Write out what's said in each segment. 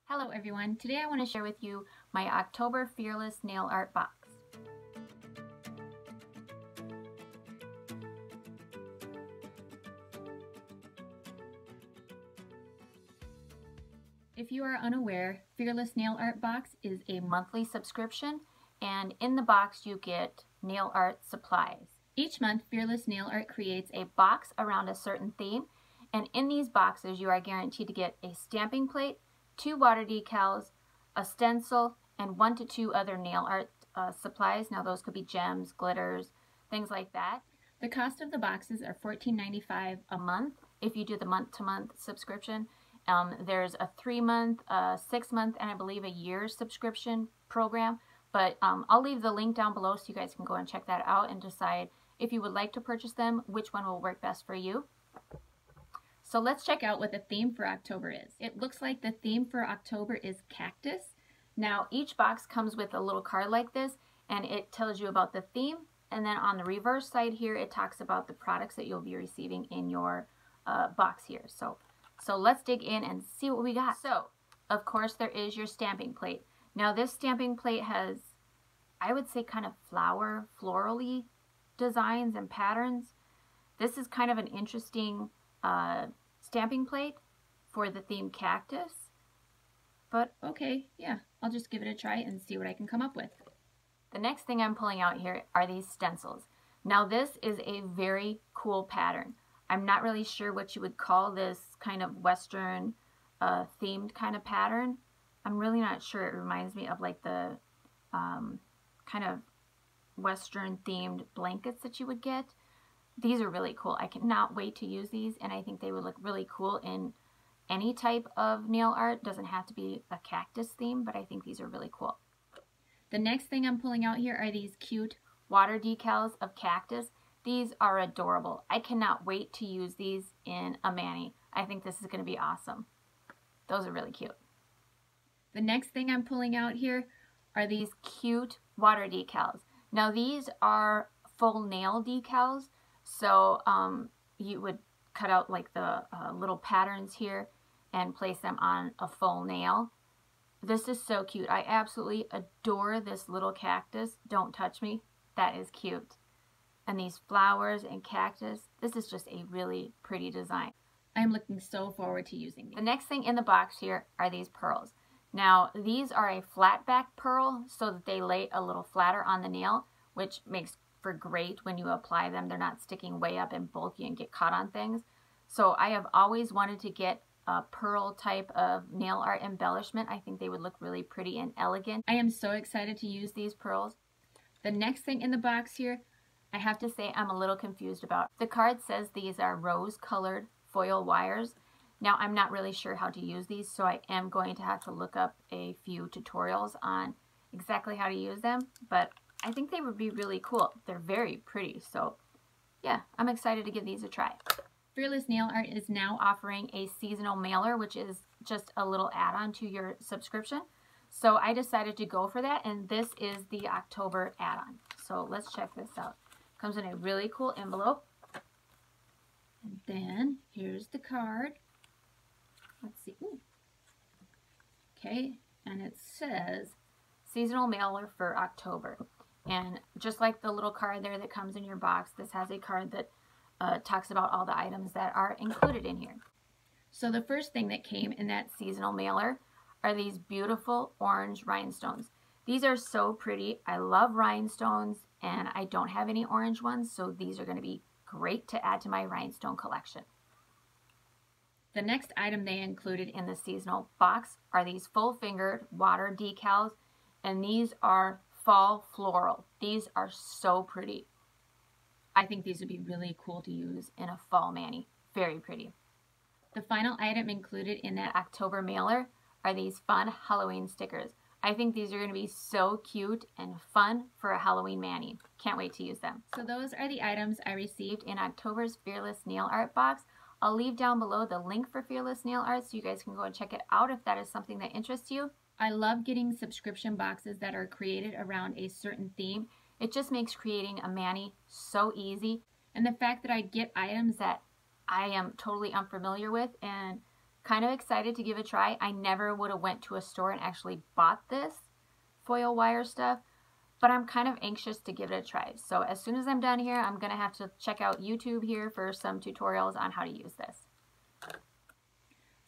Hello everyone, today I want to share with you my October Fearless Nail Art box. If you are unaware, Fearless Nail Art Box is a monthly subscription, and in the box you get nail art supplies. Each month, Fearless Nail Art creates a box around a certain theme, and in these boxes you are guaranteed to get a stamping plate, 2 water decals, a stencil, and 1 to 2 other nail art supplies. Now those could be gems, glitters, things like that. The cost of the boxes are $14.95 a month if you do the month-to-month subscription. There's a 3-month, 6-month, and I believe a year subscription program. But I'll leave the link down below so you guys can go and check that out and decide if you would like to purchase them, which one will work best for you. So let's check out what the theme for October is. It looks like the theme for October is cactus. Now each box comes with a little card like this, and it tells you about the theme. And then on the reverse side here, it talks about the products that you'll be receiving in your box here. So let's dig in and see what we got. So, of course, there is your stamping plate. Now this stamping plate has, I would say, kind of florally designs and patterns. This is kind of an interesting stamping plate for the theme cactus. But okay, yeah, I'll just give it a try and see what I can come up with. The next thing I'm pulling out here are these stencils. Now this is a very cool pattern. I'm not really sure what you would call this kind of Western themed kind of pattern. I'm really not sure. It reminds me of like the kind of Western themed blankets that you would get. These are really cool. I cannot wait to use these, and I think they would look really cool in any type of nail art. Doesn't have to be a cactus theme, but I think these are really cool. The next thing I'm pulling out here are these cute water decals of cactus. These are adorable. I cannot wait to use these in a mani. I think this is going to be awesome. Those are really cute. The next thing I'm pulling out here are these cute water decals. Now these are full nail decals. So you would cut out like the little patterns here and place them on a full nail. This is so cute. I absolutely adore this little cactus. Don't touch me. That is cute. And these flowers and cactus. This is just a really pretty design. I'm looking so forward to using these. The next thing in the box here are these pearls. Now these are a flat back pearl so that they lay a little flatter on the nail, which makes for great when you apply them. They're not sticking way up and bulky and get caught on things. So I have always wanted to get a pearl type of nail art embellishment. I think they would look really pretty and elegant. I am so excited to use these pearls. The next thing in the box here, I have to say I'm a little confused about. The card says these are rose-colored foil wires. Now I'm not really sure how to use these, so I am going to have to look up a few tutorials on exactly how to use them, but I think they would be really cool. They're very pretty, so yeah, I'm excited to give these a try. Fearless Nail Art is now offering a seasonal mailer, which is just a little add-on to your subscription. So I decided to go for that, and this is the October add-on. So let's check this out. Comes in a really cool envelope. And then here's the card. Let's see. Ooh. Okay, and it says seasonal mailer for October. And just like the little card there that comes in your box, this has a card that talks about all the items that are included in here. So the first thing that came in that seasonal mailer are these beautiful orange rhinestones. These are so pretty. I love rhinestones, and I don't have any orange ones, so these are going to be great to add to my rhinestone collection. The next item they included in the seasonal box are these full-fingered water decals, and these are fall floral. These are so pretty. I think these would be really cool to use in a fall mani. Very pretty. The final item included in that October mailer are these fun Halloween stickers. I think these are going to be so cute and fun for a Halloween mani. Can't wait to use them. So those are the items I received in October's Fearless Nail Art box. I'll leave down below the link for Fearless Nail Art so you guys can go and check it out if that is something that interests you. I love getting subscription boxes that are created around a certain theme. It just makes creating a mani so easy. And the fact that I get items that I am totally unfamiliar with and kind of excited to give it a try. I never would have went to a store and actually bought this foil wire stuff, but I'm kind of anxious to give it a try. So as soon as I'm done here, I'm going to have to check out YouTube here for some tutorials on how to use this.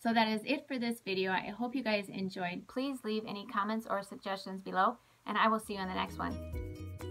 So that is it for this video. I hope you guys enjoyed. Please leave any comments or suggestions below, and I will see you in the next one.